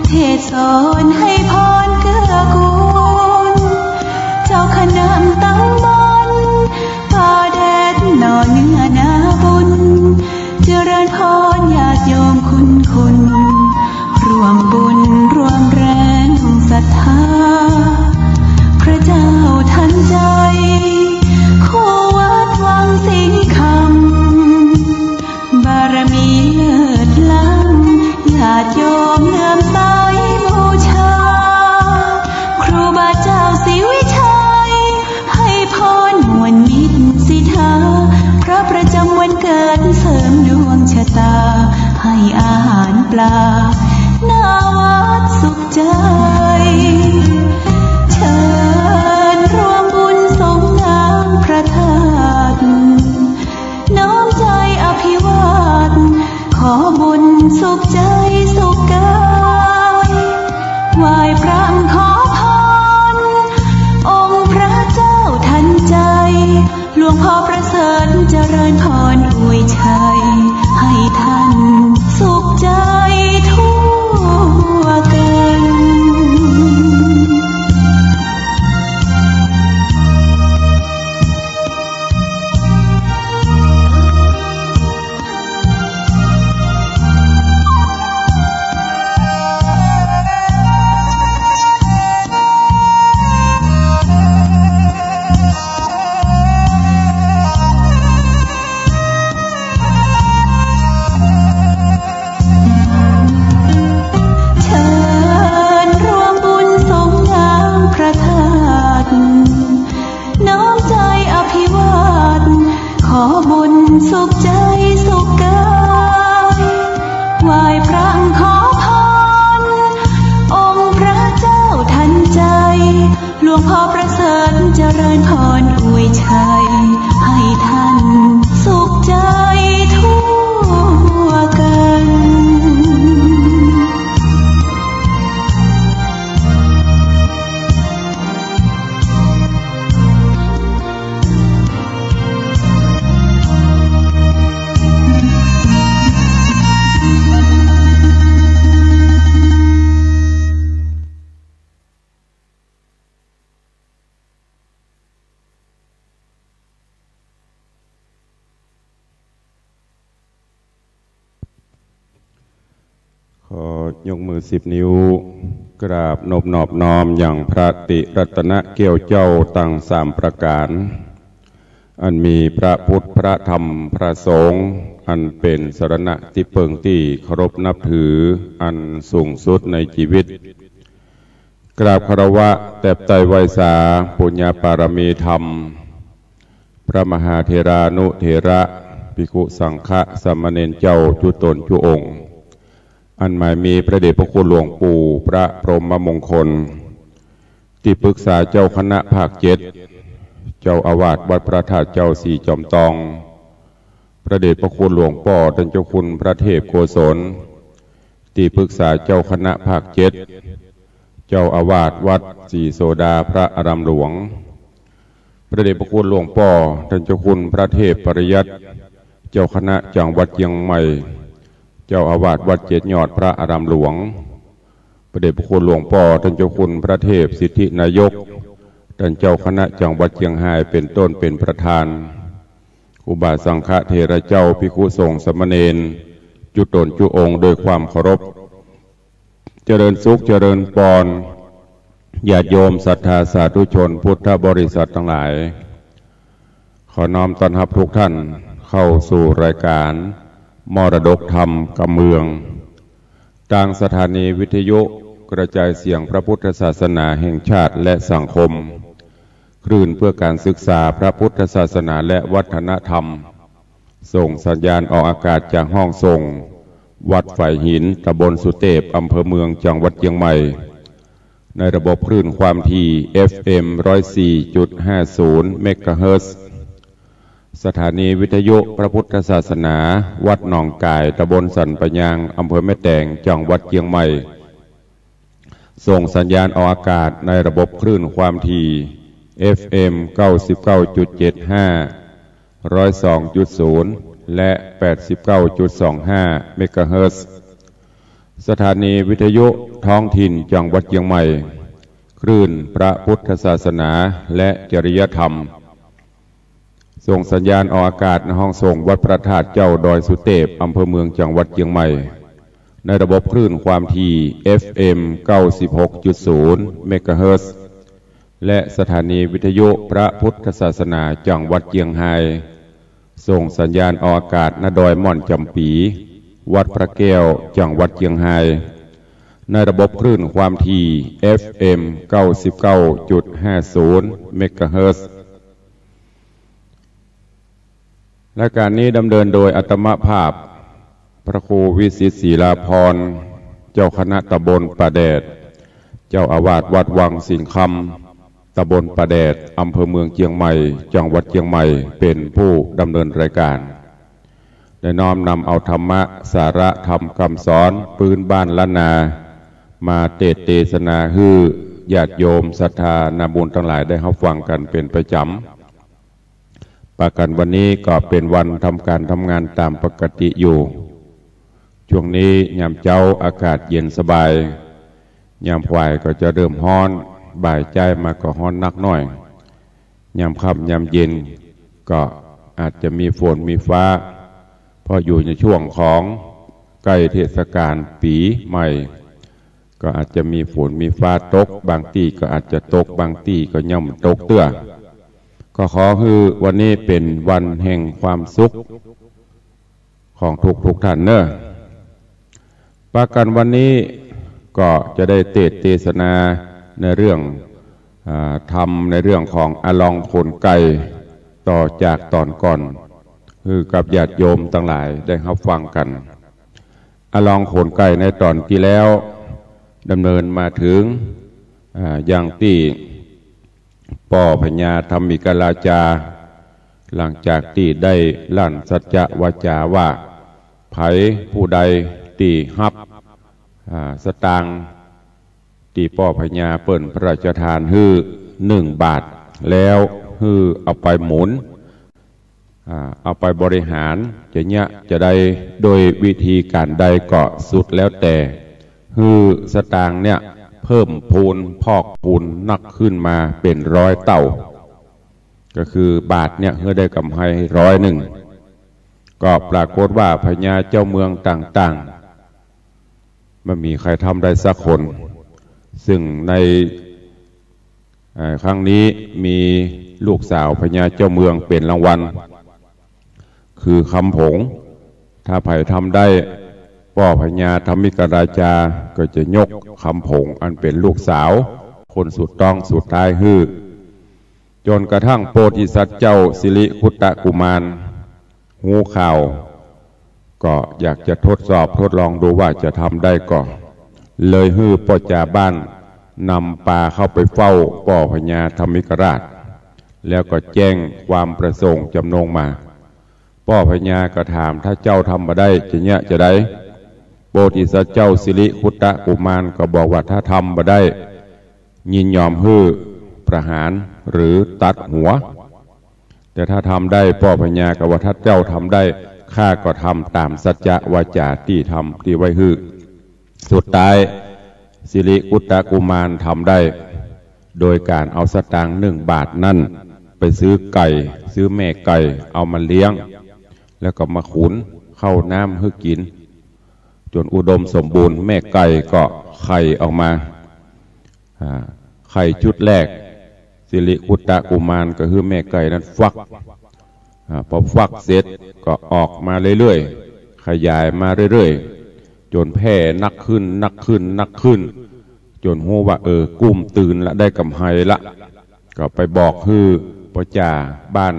เทศสอนให้พรเกื้อกูลเจ้าคณะตั้งบนป่าแดดหน่อเนื้อนาบุญเจริญพรญาติโยมคุณร่วมบุญร่วมแรงศรัทธาพระเจ้าทันใจคู่วัดวังสิงห์คำบารมีเลิศล้ำญาติโยมเลื่อมใสบูชาครูบาเจ้าศรีวิชัยให้พรมวลมิตรสิทธาพระประจำวันเกิดเสริมดวงชะตาให้อาหารปลาหน้าวัดสุขใจเชิญร่วมบุญสงน้ำพระธาตุน้อมใจอภิวาทขอบุญสุขใจสุขกายไหว้พระขอพรองค์พระเจ้าทันใจหลวงพ่อประเสริฐเจริญพรอวยชัยให้ท่านสุขใจทั่วกันสุขใจสุขกายไหว้พระขอพรองค์พระเจ้าทันใจหลวงพ่อประเสริฐเจริญพรอวยชัยให้ท่านสุขใจทั่วกันยกมือ10 นิ้วกราบนบนอบน้อมอย่างพระติรัตนเกี่ยวเจ้าตั้ง3 ประการอันมีพระพุทธพระธรรมพระสงฆ์อันเป็นสรณะที่เพิงที่เคารพนับถืออันสูงสุดในชีวิตกราบคารวะแต่ไตรไวสาปุญญาปารมีธรรมพระมหาเถรานุเถระภิกขุสังฆะสามเณรเจ้าจุตนจุองค์อันหมายมีพระเดชพระคุณหลวงปู่พระพรหมมงคลที่ปรึกษาเจ้าคณะภาค7เจ้าอาวาสวัดพระธาตุเจ้าสีจอมตองพระเดชพระคุณหลวงพ่อท่านเจ้าคุณพระเทพโกศลที่ปรึกษาเจ้าคณะภาค7เจ้าอาวาสวัดศรีโสดาพระอารามหลวงพระเดชพระคุณหลวงพ่อท่านเจ้าคุณพระเทพปริยัติเจ้าคณะจังหวัดเชียงใหม่เจ้าอาวาสวัด7 ยอดพระอารามหลวงพระเดชพระคุณหลวงพ่อท่านเจ้าคุณพระเทพสิทธินายกท่านเจ้าคณะจังหวัดเชียงรายเป็นต้นเป็นประธานครูบาสังฆเถระเจ้าภิกขุสงฆ์สามเณรจุตนจุองค์โดยความเคารพเจริญสุขเจริญปรญาติโยมศรัทธาสาธุชนพุทธบริษัททั้งหลายขอน้อมต้อนรับทุกท่านเข้าสู่รายการมรดกธรรมกำเมืองทางสถานีวิทยุกระจายเสียงพระพุทธศาสนาแห่งชาติและสังคมคลื่นเพื่อการศึกษาพระพุทธศาสนาและวัฒนธรรมส่งสัญญาณออกอากาศจากห้องส่งวัดฝ่ายหินตำบลสุเทพอำเภอเมืองจังหวัดเชียงใหม่ในระบบคลื่นความถี่ FM 104.50 เมกะเฮิรตซ์สถานีวิทยุพระพุทธศาสนาวัดหนองกายตำบลสันปะยางอำเภอแม่แตงจังหวัดเชียงใหม่ส่งสัญญาณออกอากาศในระบบคลื่นความถี่ FM 99.75 102.0 และ 89.25 เมกะเฮิรตซ์สถานีวิทยุ ท้องถิ่นจังหวัดเชียงใหม่คลื่นพระพุทธศาสนาและจริยธรรมส่งสัญญาณออกอากาศในห้องส่งวัดพระธาตุเจ้าดอยสุเทพอำเภอเมืองจังหวัดเชียงใหม่ในระบบคลื่นความถี่ FM 96.0 เมกะเฮิรตซ์และสถานีวิทยุพระพุทธศาสนาจังหวัดเชียงรายส่งสัญญาณออกอากาศณดอยม่อนจำปีวัดพระแก้วจังหวัดเชียงรายในระบบคลื่นความถี่ FM 99.50 เมกะเฮิรตซ์รายการนี้ดำเนินโดยอาตมาภาพพระครูวิสิตศรีลาภรณ์เจ้าคณะตำบลป่าแดดเจ้าอาวาสวัดวังสิงห์คำตำบลป่าแดดอำเภอเมืองเชียงใหม่จังหวัดเชียงใหม่เป็นผู้ดำเนินรายการได้น้อมนำเอาธรรมะสาระธรรมคำสอนปืนบ้านล้านนามาเทศนาฮือญาติโยมศรัทธานาบุญทั้งหลายได้รับฟังกันเป็นประจำประกันวันนี้ก็เป็นวันทำการทำงานตามปกติอยู่ช่วงนี้ยามเช้าอากาศเย็นสบายยามบ่ายก็จะเริ่มร้อนบ่ายใจมาก็ร้อนนักหน่อยยามค่ำยามเย็นก็อาจจะมีฝนมีฟ้าเพราะอยู่ในช่วงของใกล้เทศกาลปีใหม่ก็อาจจะมีฝนมีฟ้าตกบางทีก็อาจจะตกบางทีก็ย่อมตกเตื้อก็ขอคือวันนี้เป็นวันแห่งความสุขของทุกท่านเนอะประกันวันนี้ก็จะได้เทศนาในเรื่องทำในเรื่องของอลองขนไก่ต่อจากตอนก่อนคือกับญาติโยมทั้งหลายได้รับฟังกันอลองขนไก่ในตอนที่แล้วดำเนินมาถึงอย่างที่ป่อพญาธรรมิกราชาหลังจากที่ได้ลั่นสัจจะวาจาว่าไผผู้ใดที่ฮับสตางค์ที่ป่อพญาเปิ้นพระราชทานฮื้อ1 บาทแล้วฮื้อเอาไปหมุนเอาไปบริหารจะได้โดยวิธีการใดก็สุดแล้วแต่ฮื้อสตางค์เนี่ยเพิ่มพูนพอกพูนนักขึ้นมาเป็น100 เต่าก็คือบาทเนี่ยเพื่อได้กำไร100ก็ปรากฏว่าพญาเจ้าเมืองต่างๆไม่มีใครทำได้สักคนซึ่งในครั้งนี้มีลูกสาวพญาเจ้าเมืองเป็นรางวัลคือคำผงถ้าไผ่ทำได้ป่อพญาธรรมิกราชาก็จะยกคำผงอันเป็นลูกสาวคนสุดต้องสุดท้ายฮื้อจนกระทั่งโพธิสัตว์เจ้าสิริคุตตะกุมารหูข่าวก็อยากจะทดลองดูว่าจะทำได้ก่อนเลยฮื้อป่อจ่าบ้านนำปลาเข้าไปเฝ้าป่อพญาธรรมิกราชแล้วก็แจ้งความประสงค์จำนงมาป่อพญาก็ถามถ้าเจ้าทำมาได้จะได้โพธิสัตว์เจ้าสิริคุตตะกุมารก็บอกว่าถ้าทำมาได้ยินยอมฮื้อประหารหรือตัดหัวแต่ถ้าทำได้ป่อพญาก็ว่าถ้าเจ้าทำได้ข้าก็ทำตามสัจจะวาจาที่ทำที่ไว้ฮื้อสุดท้ายสิริคุตตะกุมารทำได้โดยการเอาสตางค์1 บาทนั่นไปซื้อไก่ซื้อแม่ไก่เอามาเลี้ยงแล้วก็มาขุนเข้าน้ำให้กินจนอุดมสมบูรณ์แม่ไก่ก็ไข่ออกมาไข่ชุดแรกสิริคุตตะกุมารก็คือแม่ไก่นั้นฟักพอฟักเสร็จก็ออกมาเรื่อยๆขยายมาเรื่อยๆจนแพร่นักขึ้นจนหูว่ากุ้มตื่นละได้กำไรละก็ไปบอกฮื้อป่อจ่าบ้าน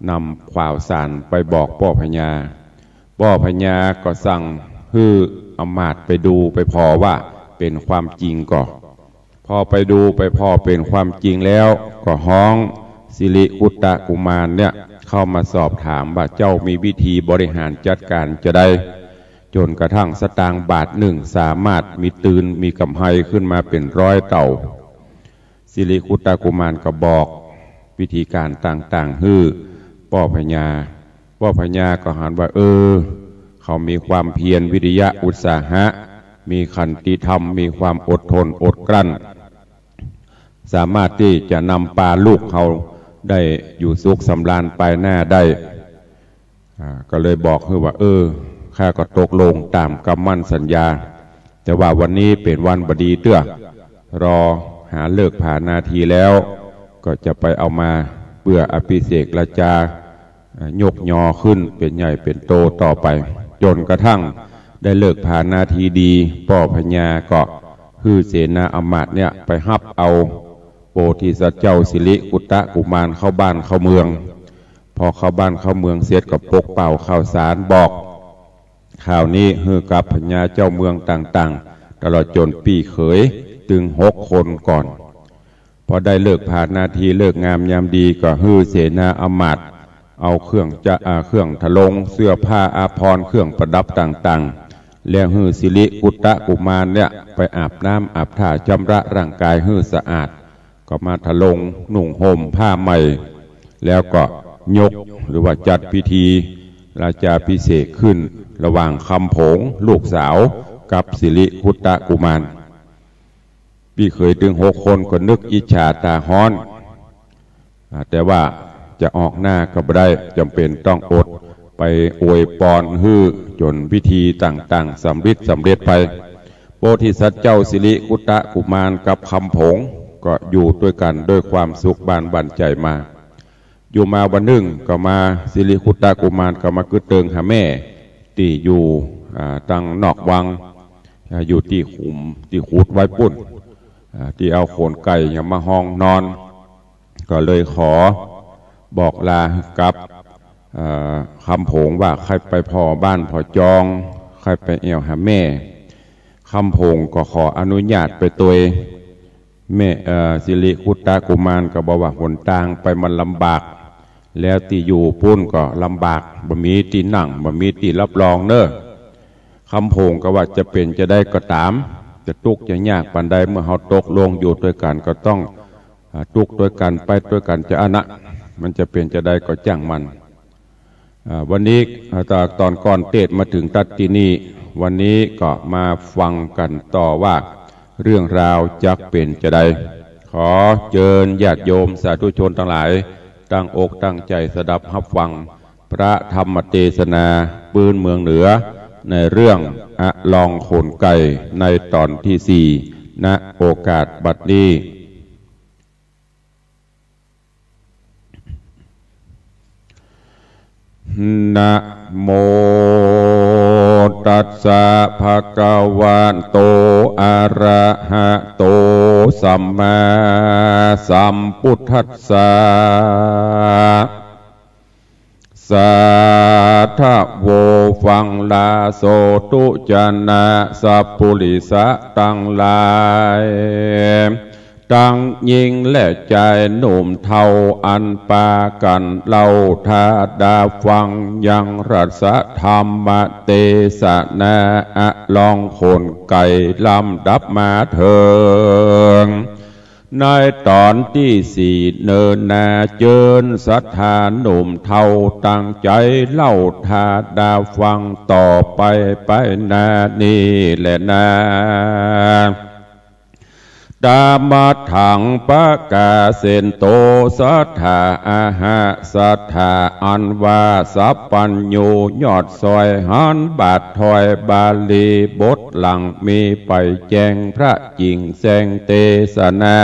นำข่าวสารไปบอกป่อพญาก็สั่งฮื้ออำมาตย์ไปดูไปพอว่าเป็นความจริงก่อพอไปดูไปพอเป็นความจริงแล้วก็ฮ้องสิริคุตตะกุมารเนี่ยเข้ามาสอบถามว่าเจ้ามีวิธีบริหารจัดการจะได้จนกระทั่งสตางค์บาท1สามารถมีกำไรขึ้นมาเป็น100 เต่าสิริคุตตะกุมารก็บอกวิธีการต่างๆฮื้อป่อพญาก็หันว่าเขามีความเพียรวิริยะอุตสาหะ มีขันติธรรมมีความอดทนอดกลั้นสามารถที่จะนำพาลูกเขาได้อยู่สุขสำราญไปหน้าได้ก็เลยบอกคือว่าข้าก็ตกลงตามคำมั่นสัญญาแต่ว่าวันนี้เป็นวันบดีเตื้อรอหาเลิกผ่านนาทีแล้วก็จะไปเอามาเพื่ออภิเษกราชายกยอขึ้นเป็นใหญ่เป็นโตต่อไปจนกระทั่งได้เลิกผ่านนาทีดีป่อพญาก็คือเสนาอมาตย์เนี่ยไปฮับเอาโพธิสัตว์เจ้าสิริกุตตะกุมารเข้าบ้านเข้าเมืองพอเข้าบ้านเข้าเมืองเสร็จก็ปกเป่าข่าวสารบอกข่าวนี้ฮือกับพญาเจ้าเมืองต่างๆตลอดจนปีเขยถึง6 คนก่อนพอได้เลิกผ่านนาทีเลิกงามยามดีก็ฮือเสนาอมาตย์เอาเครื่องทะลงเสื้อผ้าอาภรณ์เครื่องประดับต่างๆแล้วฮือสิริกุตตะกุมารเนี่ยไปอาบน้ำอาบท่าชำระร่างกายฮือสะอาดก็มาทะลงนุ่งห่มผ้าใหม่แล้วก็ยกหรือว่าจัดพิธีราชาภิเษกขึ้นระหว่างคำผงลูกสาวกับสิริกุตตะกุมารพี่เคยถึง6 คนก็นึกอิจฉาตาฮ้อนแต่ว่าจะออกหน้าก็ไม่ได้จำเป็นต้องอดไปอวยพรฮื้อจนพิธีต่างๆสำเร็จไปโพธิสัตว์เจ้าสิริกุตตะกุมารกับคำผงก็อยู่ด้วยกันด้วยความสุขบานบันใจมาอยู่มาวันหนึ่งก็มาสิริกุตตะกุมารก็มากึศเติงหาแม่ที่อยู่ตั้งนอกวังอยู่ที่ขุมที่ขุดไว้ปุ่นที่เอาโขนไก่ยังมาห้องนอนก็เลยขอบอกลากับคำผงว่าใครไปพอบ้านพอจองใครไปเอวหาแม่คำผงก็ขออนุญาตไปตัวแม่สิริกุตตะกุมารก็บอกว่าหนทางไปมันลำบากแล้วที่อยู่ปุ่นก็ลำบากบ่มีที่นั่งบ่มีที่รับรองเนอะคำผงก็ว่าจะเป็นจะได้ก็ตามจะตุกจะยากปานใดเมื่อเขาตกลงอยู่ด้วยกันก็ต้องตุกด้วยกันไปด้วยกันจะอนะมันจะเป็นจะได้ก็จ้างมันวันนี้ตอนก่อนเทศมาถึงตัดที่นี่วันนี้ก็มาฟังกันต่อว่าเรื่องราวจักเป็นจะได้ขอเชิญญาติโยมสาธุชนทั้งหลายตั้งอกตั้งใจสดับรับฟังพระธรรมเทศนาปืนเมืองเหนือในเรื่องอะลองโขนไก่ในตอนที่4ณโอกาสบัดนี้นะโมตัสสะภะคะวะโตอะระหะโตสัมมาสัมพุทธัสสะสาธุโวฟังลาโสตุจนะสัพพุริสะตั้งหลายตั้งยิงและใจหนุ่มเทาอันปากันเล่าทาดาฟังยังรัสธรรมเตสนาอะลองโขนไก่ลำดับมาเถิงในตอนที่4เนินนาเจิญศรัทธาหนุ่มเทาตั้งใจเล่าทาดาฟังต่อไปนานี่แหละนาตามาถังปะกาเซนโตสัทธาอาหาสัทธาอันว่าสัพปัญโยยอดซอยหันบาทถอยบาลีบทหลังมีไปแจงพระจิงแสงเทศนา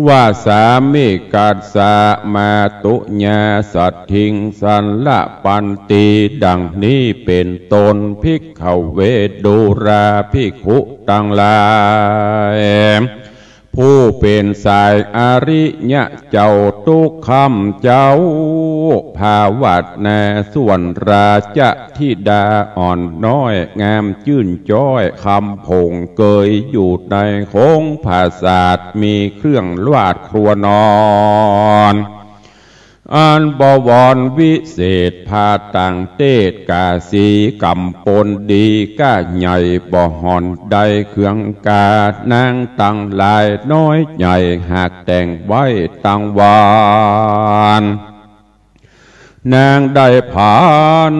ว่าสามิกัสสะมาตุญาสัตถิงสันละปันติดังนี้เป็นตนภิกขเวดุราภิกขุตั้งหลายผู้เป็นสายอริยะเจ้าทุกคำเจ้าภาวัดแนส่วนราชธิดาอ่อนน้อยงามจื่นจ้อยคำผงเกยอยู่ในโค้งผาศาสมีเครื่องลวดครัวนอนอันบวรวิเศษพาต่างเตศกาสีกำปนดีก้าใหญ่บ่หอนใดเครื่องกานางตั้งลายน้อยใหญ่หากแต่งไว้ตั้งวาน นางได้ผ่าน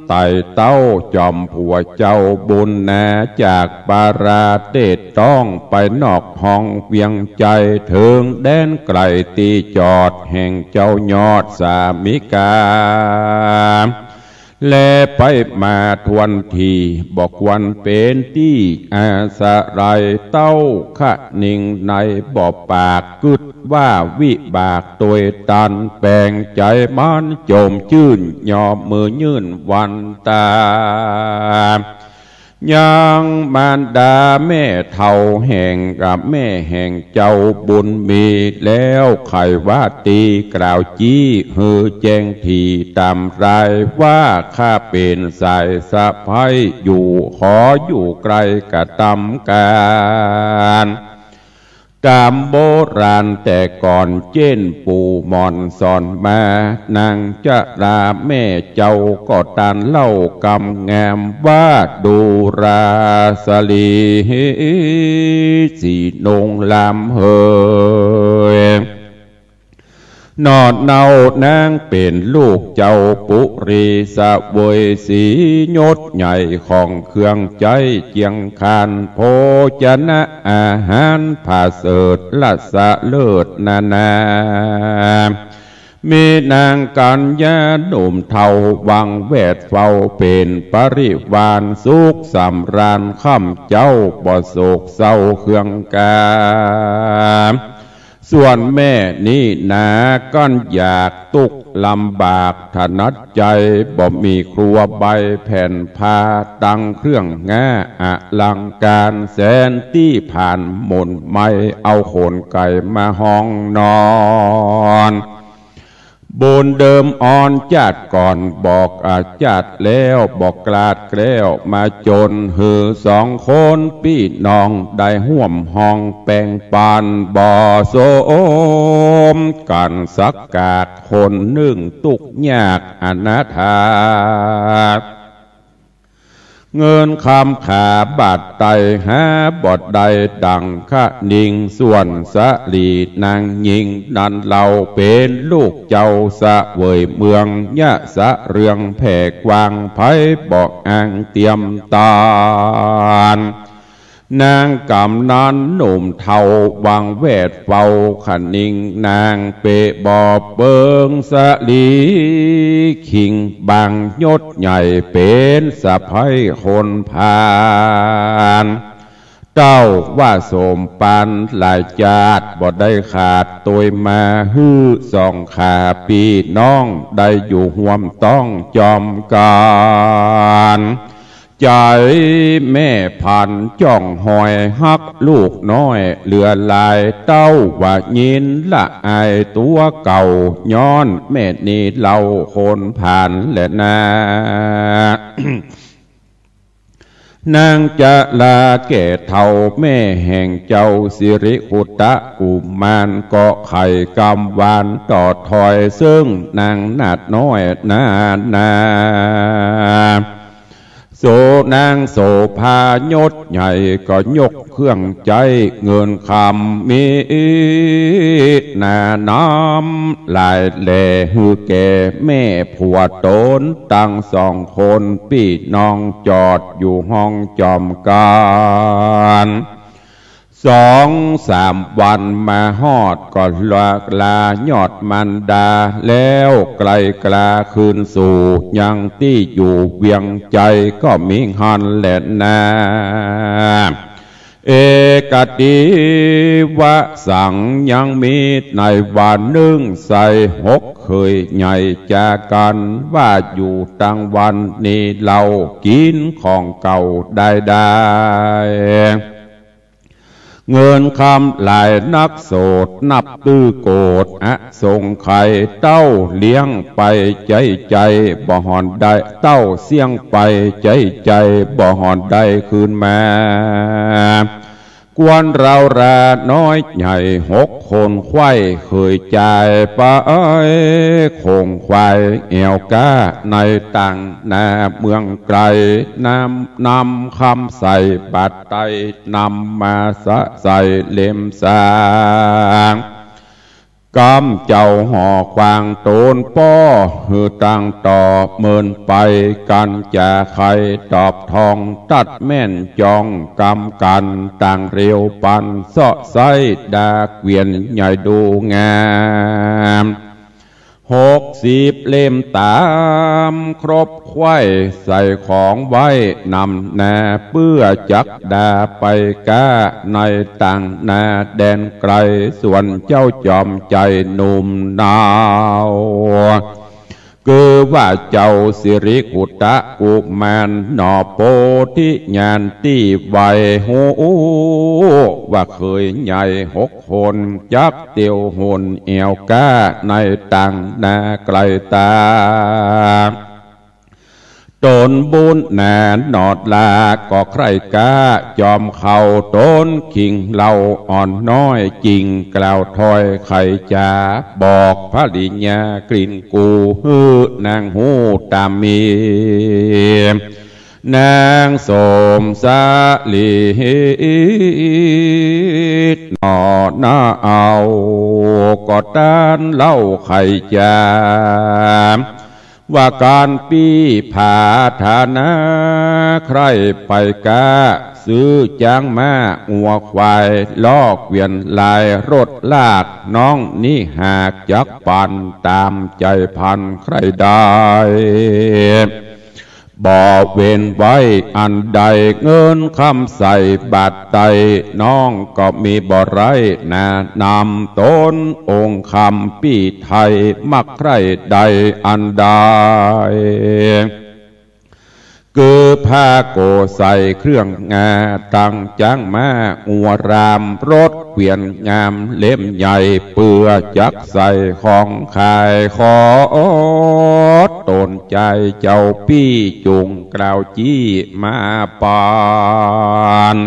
ไต่เต้าจอมผัวเจ้าบุญแน่จากปาราเตศต้องไปนอกห้องเวียงใจถึงแดนไกลตีจอดแห่งเจ้ายอดสามิกาแลไปมาทวนทีบอกวันเป็นที่อาสะไรเต้าขะนิ่งในบ่อปากกึดว่าวิบากตัวตันแปลงใจมันโจมชื่นยอมมือยื่นวันตายังมารดาแม่เท่าแห่งกับแม่แห่งเจ้าบุญมีแล้วไขว่าตีกล่าวจี้ฮือแจ้งทีตามรายว่าข้าเป็นสายสะพ้ายอยู่ขออยู่ไกลกะตำการตามโบราณแต่ก่อนเจ้นปู่มอนสอนมานางจะราแม่เจ้าก็ตานเล่ากำงามว่าดูราสลีสีนงลำเฮยนอดเนานางเป็นลูกเจ้าปุรีสะเวยสียศใหญ่ของเครื่องใจเจียงคานโภชนะอาหารผาเสดละสะเลิศนานามีนางกัญญาหนุ่มเทาวังแวดเฝ้าเป็นปริวารสุขสำราญค่ำเจ้าบ่โศกเศร้าเครื่องกาส่วนแม่นี่นาก้อนอยากตุกลำบากถนัดใจบ่มีครัวใบแผ่นผ้าตั้งเครื่องแง่อลังการแสนที่ผ่านหม่นไม่เอาโขนไก่มาห้องนอนบนเดิมอ่อนจัดก่อนบอกอาจัดแล้วบอกกลาดแกล้วมาจนหือสองคนพี่น้องได้ห่วมห้องแปลงปานบ่อโสมกันสักกาดคนหนึ่งตุกยากอนาถาเงินคำขาบาดไตหาบอดใดดังขะนิ่งส่วนสะลีนางยิงนันเราเป็นลูกเจ้าสะเวยเมืองยะสะเรืองแผ่กวางไผ่บอกอ่างเตรียมตานนางกำนันหนุ่มเทาวังแวดเฝ้าขันนิ่งนางเปะบอบเบิงสะลีขิงบางยศใหญ่เป็นสะพ้ายคนพานเจ้าว่าโสมปันหลายจาดบ่ได้ขาดตัวมาฮื้อสองขาปีน้องได้อยู่ห่วมต้องจอมการใจแม่พันจ้องหอยฮักลูกน้อยเหลือลายเต้าว่ายินละอายตัวเก่าย้อนแม่นี่เล่าคนผ่านและนานางจะลาแก่เท่าแม่แห่งเจ้าสิริขุตะกุมารเกาะไข่กำวานต่อถอยซึ่งนางนาดน้อยนาโสนางโสภายศใหญ่ก็ยกเครื่องใจเงินคำมีนาน้ำลายแหล่หือแก่แม่ผัวตนตั้งสองคนพี่น้องจอดอยู่ห้องจอมการ2-3 วันมาฮอดก็ลายอดมันดาแล้วไกลกลาคืนสู่ยังที่อยู่เวียงใจก็มีหันแหละนาเอกติวะสังยังมีในวันหนึ่งใส่6เคยใหญ่จากกันว่าอยู่ตั้งวันนี้เรากินของเก่าได้เงินคำหลายนักโสดนับตื้อโกดส่งไข่เต้าเลี้ยงไปใจบ่หอนได้เต้าเสี่ยงไปใจบ่หอนได้คืนมากวนเราราน้อยใหญ่6คนควายเคยจ่ายไปคงควายแอวก้าในต่างนาเมืองไกลนำคำใส่บัดไตนำมาใส่เล่มสาง กำเจ้าห่อควางโตนป้อหือตั้งต่อเมินไปกันจะใครตอบทองตัดแม่นจองกำกันต่างเร็วปันเสาะไส้ดาเกวียนใหญ่ดูงาม60 เล่มตามครบไข่ใส่ของไว้นำนาเพื่อจักดาไปก้าในต่างนาแดนไกลส่วนเจ้าจอมใจหนุ่มนาวคือว่าเจ้าสิริกุตะกุมารหนอโพธิญาณที่ไวหูว่าเคยใหญ่6 คนจักเตียวหนเอวก้าในต่างนาไกลตาตนบุญแหนนอดลาก็ใครกล้าจอมเขาต้นขิงเหล่าอ่อนน้อยจริงกล่าวถอยไข่จ่าบอกพระดิญากลิ่นกูฮือนางหูตามมีนางสมสาลีนอหน้าเอาก็ต้านเล่าไข่จ่าว่าการปีผาฐานะใครไปกาซื้อจางมาอัวควายลอกเวียนลายรถลากน้องนี่หากจักปันตามใจพันใครได้บ่เว้นไว้อันใดเงินคำใส่บาทใดน้องก็มีบ่ไรนานำต้นองค์คำปีไทยมักใครใดอันใดคือผ้าโกใส่เครื่องงาตั้งจ้างมาอัวรามรถเกวียนงามเล่มใหญ่เปื่อจักใส่ของขายขอตนใจเจ้าพี่จุงกล่าวจี้มาปาน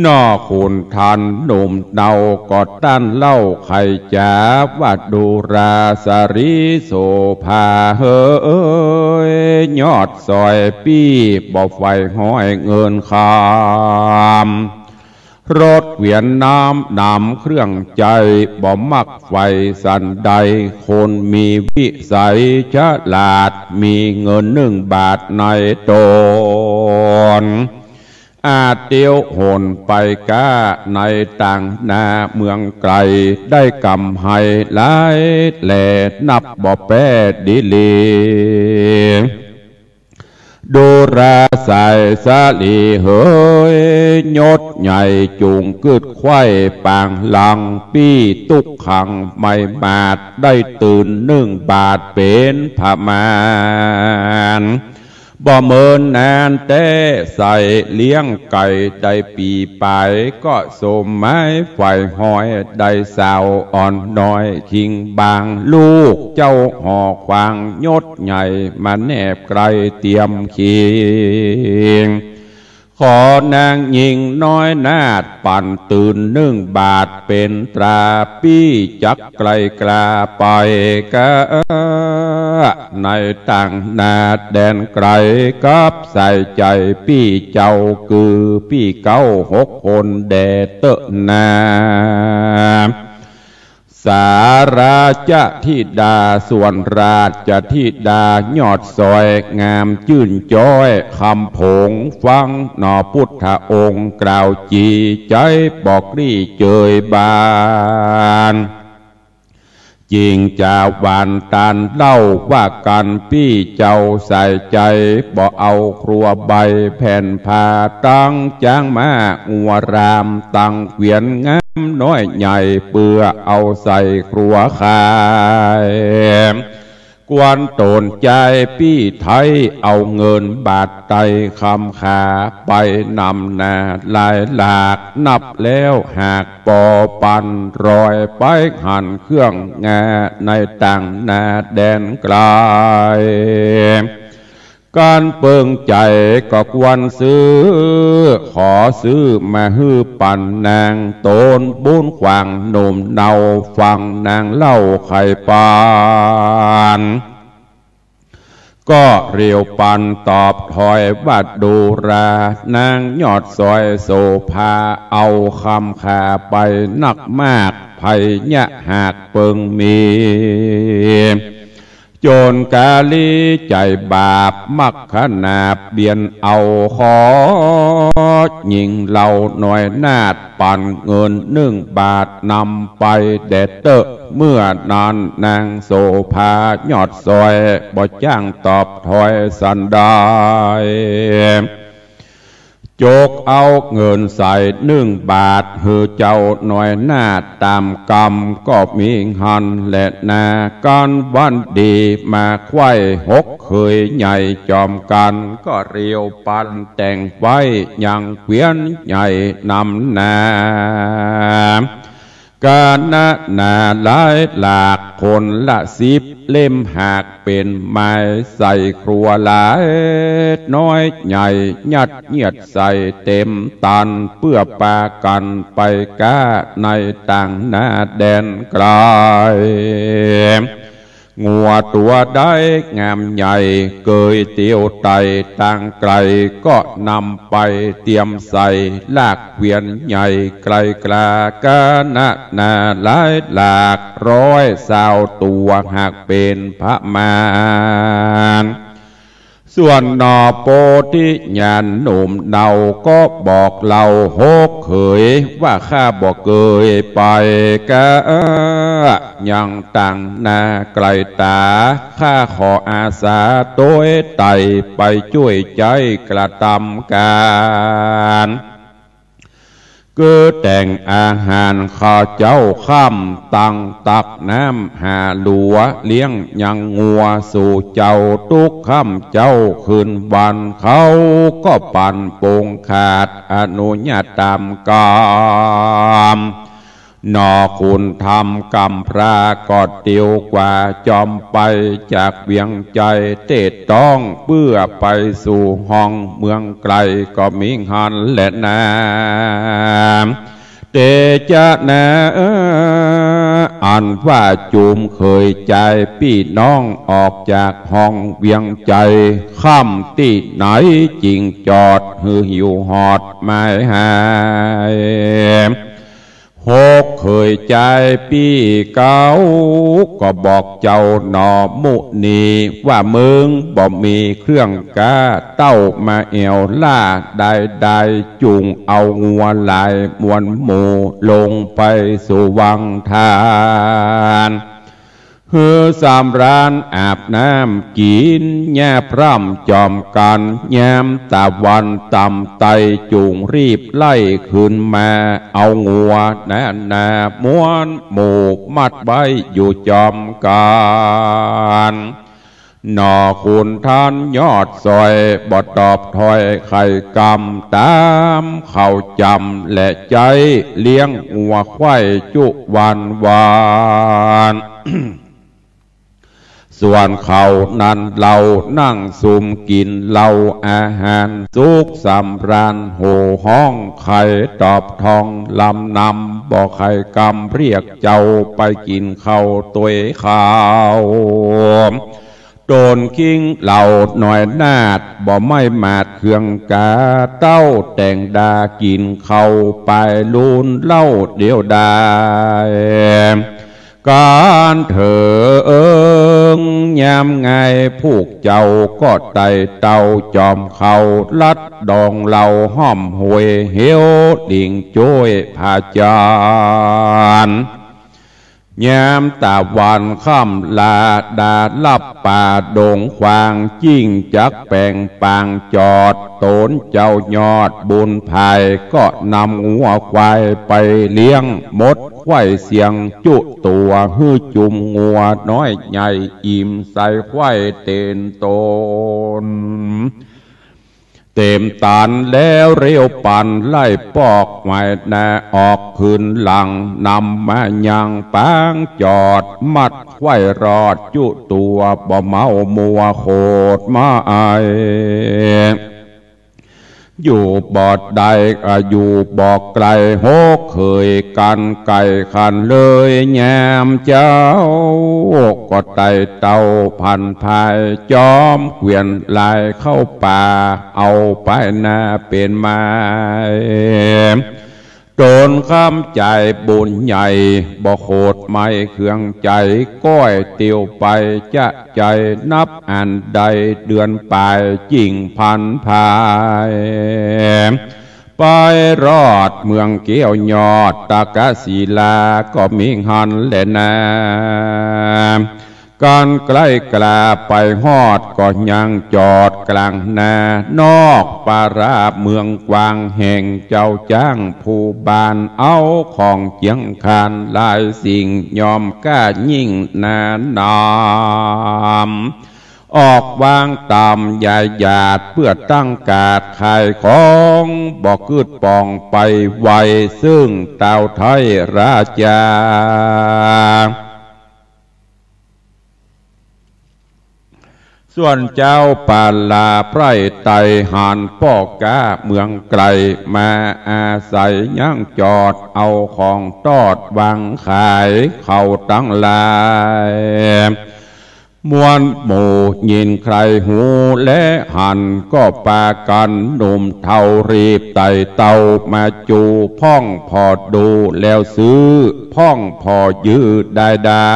นอคุณทันหนุ่มเดากอดต้านเล่าไข่จ๋าวัดดูราสริโสภาเฮ้ยยอดซอยปี้บ่ไฟห้อยเงินคามรถเวียนน้ำนำเครื่องใจบ่มักไฟสันใดคนมีวิสัยฉลาดมีเงิน1 บาทในตนอาจเตียวโหนไปก้าในต่างนาเมืองไกลได้กำให้หลายแหล่นับบ่แปดดิลีดูราสายสาลีเฮยยศใหญ่จุงกึดไข่ปางหลังปี้ตุกขังไม่บาดได้ตื่น1 บาทเป็นพมานบ่เมินนานแต่ใส่เลี้ยงไก่ได้ปีไปก็สมไม้ไฟห้อยได้สาวอ่อนน้อยคิงบางลูกเจ้าห่อควางยศใหญ่มาแนบไกลเตรียมเคียงขอนางหญิงน้อยนาดปั่นตื่น1 บาทเป็นตราปี้จักไกลกลาไปกะในต่างนาแดนไกลกับใส่ใจปี้เจ้าคือปี้เก้า6 คนแดเตนาสาราจะธิดาส่วนราชธิดายอดซอยงามจื่นจ้อยคำผงฟังหนอพุทธองค์กล่าวจีใจบอกรี่เจยบานจริงจะหวานตานเล่าว่ากันพี่เจ้าใส่ใจบ่เอาครัวใบแผ่นผ้าตั้งจ้างมาอัวรามตั้งเกวียนงามน้อยใหญ่เปื่อเอาใส่ครัวขายกวนโตนใจพี่ไทยเอาเงินบาทไตคำขาไปนำนาลายหลากนับแล้วหากปอปันรอยไปหันเครื่องงาในต่างนาแดนไกลการเปิงใจก็กวนซื้อขอซื้อมาฮื้อปั่นนางโตนบุญขวางหนุ่มเนาฟังนางเล่าไข่ปาน ก็เรียวปันตอบถอยบัดดูรานางยอดซอยโสภาเอาคำขาไปนักมากไผ่ยะหากเปิงมีโจรกาลีใจบาปมักขนาบเบียนเอาขอยิงเหล่าหน่อยนาดปั่นเงิน1 บาทนำไปเด็ดเตอะเมื่อนานนางโสภายอดซอยบ่จ้างตอบถอยสันได้โจกเอาเงินใส่1 บาทหือเจ้าหน่อยหน้าตามกรรมก็มีหันและนาการวันดีมาไขว้6เคยใหญ่จอมกันก็เรียวปันแต่งไว้ยังเกวียนใหญ่นำนากาณนาหลายหลากคนละ10 เล่มหากเป็นไม้ใส่ครัวหลายน้อยใหญ่ยัดเยียดใส่เต็มตันเพื่อปากันไปก้าในต่างหน้าแดนไกลงัวตัวได้งามใหญ่เกยเตียวไตต่างไกลก็นำไปเตรียมใส่ลากเกวียนใหญ่ไกลกลากาณนาหลายหลาก120 ตัวหากเป็นพระมารส่วนนอโปธิญาณหนุ่มเนาก็บอกเรา6เขยว่าข้าบอกเกยไปกะยังต่างนาไกลตาข้าขออาสาโต้ยไต่ไปช่วยใจกระทำการเกิดแต่งอาหารข้าเจ้าค่ำตั้งตักน้ำหาหลัวเลี้ยงยังงัวสู่เจ้าทุกค่ำเจ้าคืนวันเขาก็ปั่นโป่งขาดอนุญาตตามกรรมนอคุณทำกรรมพระก็เตียวกว่าจอมไปจากเวียงใจเตดต้องเพื่อไปสู่ห้องเมืองไกลก็มีหันและนาเตจะนาอันว่าจุมเคยใจพี่น้องออกจากห้องเวียงใจค่ำที่ไหนจริงจอดหือหิวหอดไม่หาย6เคยใจพี่เก่าก็บอกเจ้าหนอมุนีว่ามึงบ่มีเครื่องกาเต้ามาเอวล่าได้จุงเอางัวลายมวนหมู่ลงไปสู่วังทานฮือ3 ร้านอาบน้ำกินแย่พร่ำจอมกันแย้มตะวันต่ำไตจุงรีบไล่ขึ้นมาเอางัวนาม้วนหมู่มัดไว้อยู่จอมกันนอคุณท่านยอดซอยบ่ตอบถอยไข่กำตามเข้าจำและใจเลี้ยงงัวควายจุวันวานส่วนเขานั้นเรานั่งซุมกินเหล้าอาหารสุกสำราญโห่ห้องไข่ตอบทองลำนำบอกไข่กำเรียกเจ้าไปกินข้าวตัวข้าวโดนคิงเหล่าหน่อยนาดบ่ไม่มาดเครื่องกาเต้าแต่งดากินเข้าไปลูนเล่าเดียวได้การเถิงยามไงผูกเจ้าก็ไต่เต่าจอมเขาลัดดองเหล่าห้อมหวยเหี่ยวดิ่งจ้วยผาจานยามตะวันค่ำลาดาลับป่าดงควางจิ้งจักแปลงปางจอดโตนเจ้ายอดบุญภายก็นำงัวควายไปเลี้ยงมดควายเสียงจุตัวฮือจุมงัวน้อยใหญ่อิ่มใส่ควายเต็นโตนเต็มตันแล้วเรียวปันไล่ปอกไม้นาออกคืนหลังนำมายังปางจอดมัดควายรอดจุตัวบ่เมามัวโคดมาไอ อยู่บอดใดอยู่บอกไกลโหกเคยกันไก่ขันเลยแยมเจ้าก็ไต่เต่าพันภายจอมเกวียนลายเข้าป่าเอาไปนาเป็นไม้โดนข้ามใจบุญใหญ่บ่โคตรไม่เครื่องใจก้อยเตียวไปจะใจนับอันใดเดือนปลายจิ่งพันภายไปรอดเมืองเกี้ยวยอดตากะศิลาก็มีหันแหละนะการใกล้กลาไปฮอดก็ยังจอดกลางนานอกปาราเมืองกวางแห่งเจ้าจ้างผู้บานเอาของเจียงคานลายสิ่งยอมกล้ายิ่งนานามออกวางตามยายหยาดเพื่อตั้งกาดขายของบอกคืดปองไปไวซึ่งเต่าไทยราชาส่วนเจ้าปาลาไพร่ไตหานป้อกาเมืองไกลมาอาศัยย่างจอดเอาของตอดวางขายเข้าตั้งลายมวนหมู่ยินใครหูและหันก็ปากันหนุ่มเท่ารีบไต่เต่ามาจูพ่องพอดูแล้วซื้อพ่องพอยืดได้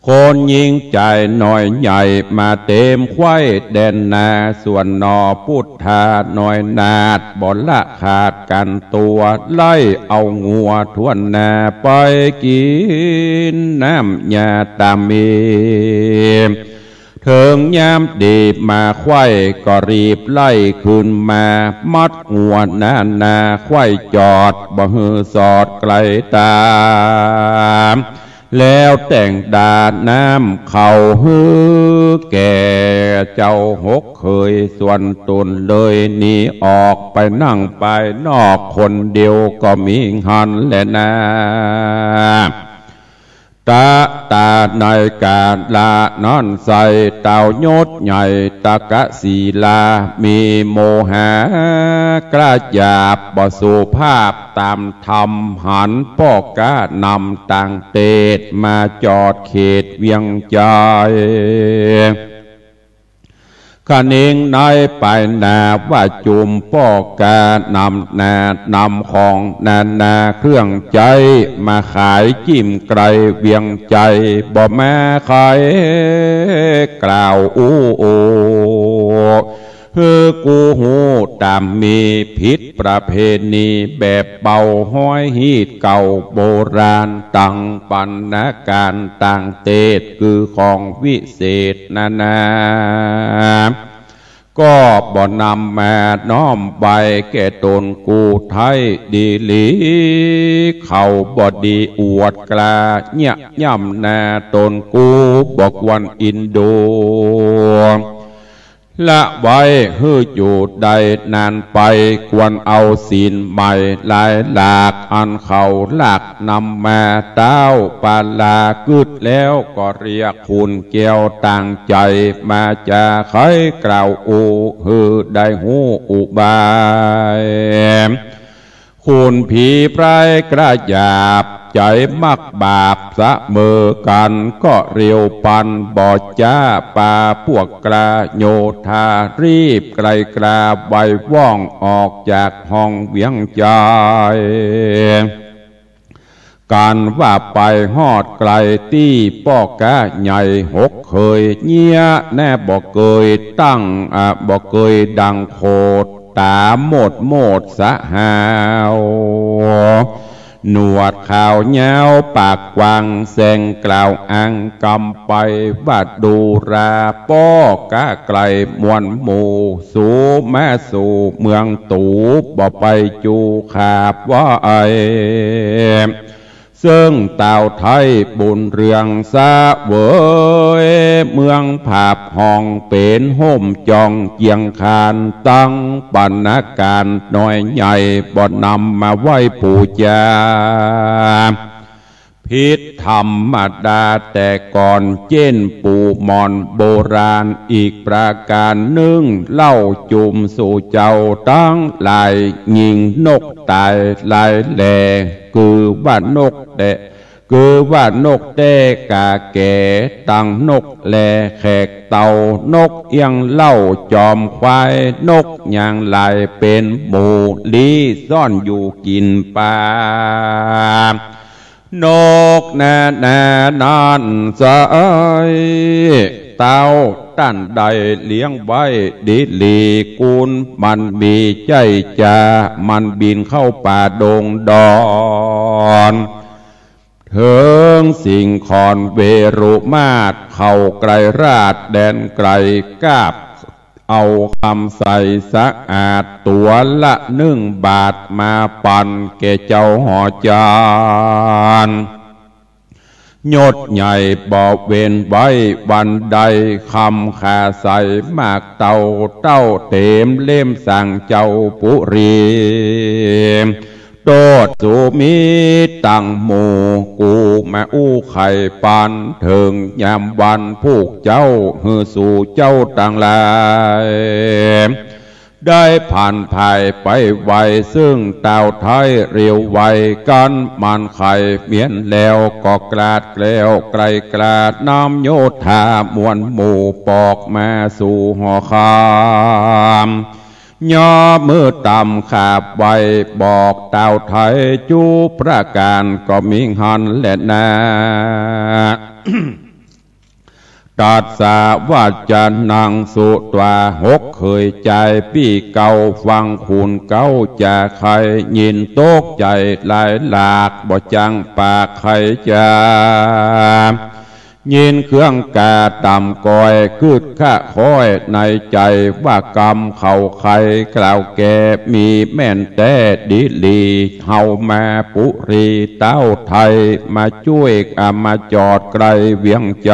คนยิงใจหน่อยใหญ่มาเต็มไข่แดนนาส่วนนอพุทธาหน่อยนาดบ่ละขาดกันตัวไล่เอางัวทวนนาไปกินน้ำยาตามมีเถิงยามดีมาไข่ก็รีบไล่ขึ้นมามัดหัวนาไข่จอดบ่ฮือสอดไกลตาแล้วแต่งดาน้ำเข่าฮือแก่เจ้าหกเคยส่วนตนเลยหนีออกไปนั่งไปนอกคนเดียวก็มีหันแหละนะตาในกาลานอนใส่เต่ายศใหญ่ตากะศิลามีโมหะกระหยาบบ่สุภาพตามธรรมหันป้อกะนำต่างเตดมาจอดเขตเวียงใจขันเองในไปนาว่าจุมป้อกานำนำของนาเครื่องใจมาขายจิ้มไกลเวียงใจบ่แม่ขายกล่าวกูหูตามมีพิษประเพณีแบบเบาห้อยฮีดเก่าโบราณตั้งปันนาการต่างเตศคือของวิเศษนาก็บ่นำมาน้อมใบแก่ตนกูไทยดีหลีเขาบ่ดีอวดกลาเนี่ยย่ำนาตนกูบอกวันอินโดละไว้ฮืออยู่ใดนานไปควรเอาศีลใหม่หลายหลากอันเขาหลักนำมาเต้าปาลากึดแล้วก็เรียกคุณเกี่ยวต่างใจมาจะใครกล่าวฮือได้หูอุบายคุณผีไพรกระหยาบใจมักบาปเสมอกันก็เรียวปันบอดจ้าป่าพวกกลาโยธารีบไกลกลาใบว่องออกจากห้องเวียงใจการว่าไปฮอดไกลตี้ป้อกะใหญ่หกเคยเงียแน่บอกเคยตั้งบอกเคยดังโคดตาโมดสะหาวหนวดขาวเงาปากกวางแสงกล่าวอังกำไปว่าดูราป้อกะไกลมวนหมู่สู่แม่สู่เมืองตูบ่ไปจูขาบว่าไอซึ่งเต่าไทยบุญเรืองสะเวยเมืองผาบห้องเป็นห่มจองเกียงคานตั้งปัณการน้อยใหญ่บ่นำมาไหว้ปู่จา พิษธรรมดาแต่ก่อนเจนปู่มอนโบราณอีกประการหนึ่งเล่าจุมสู่เจ้าตั้งหลายยิงนกตายหลายแหล่คือว่านกแต่กาแก่ตังนกแลแขกเต่านกเอียงเล่าจอมควายนกยางลายเป็นหมูลีซ่อนอยู่กินปลานกนานสายเต่าตั้นใดเลี้ยงไว้ดิลีกูลมันมีใจจ่ามันบินเข้าป่าดงดอนเถิงสิ่งคอนเวรุมาศเข้าไกลราชแดนไกลกาบเอาคำใส่สะอาดตัวละ1 บาทมาปั่นแก่เจ้าหอจานยศใหญ่บอกเว้นไว้วันใดคำขาใส่มากเต้าเต็มเล่มสั่งเจ้าปุรีโตดสุมีตั้งหมู่กูมาอู้ไข่ปันเถิงยามวันผูกเจ้าฮือสู่เจ้าต่างหลายได้ผ่านภายไปไวซึ่งเต่าไทยเรียวไวกันมันไข่เมียนแล้วก็กลาดแกล้วไกลกลาดน้ำโยธามวลหมู่ปอกมาสู่หอคามย่อมือต่ำขาบไว้บอกเต่าไทยจูประการก็มิงหันและนา ตัดสาว่าจะนั่งสุตวา6เคยใจปีเก่าฟังคุณเก้าจะใครยินตกใจหลายหลากบ่จังปากใครจะยินเครื่องกาต่ำก้อยคืดข้าคอยในใจว่ากรรมเขาใครกล่าวแก่มีแม่นแต่ดิลีเฮามาปุรีเต้าไทยมาช่วยมาจอดไกลเวียงใจ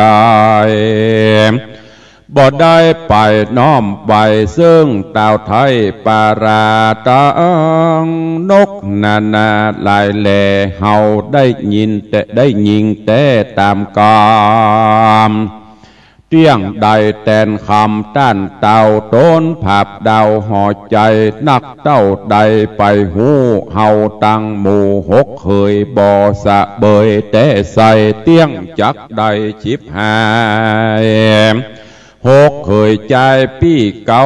บ่ได้ไปน้อมไปซึ่งเต่าไทยปาราตังนกนาลายแหล่เฮาได้ยินแต่ได้ยิงแต่ตามกามเตี้ยงใดแตนคำต้านเต่าต้นผับดาวห่อใจนักเต้าใดไปหูเฮาตั้งหมู่6เคยบ่อสะเบยแต่ใส่เตี้ยงจักใดชิบหาย6เคยใจปีเก่า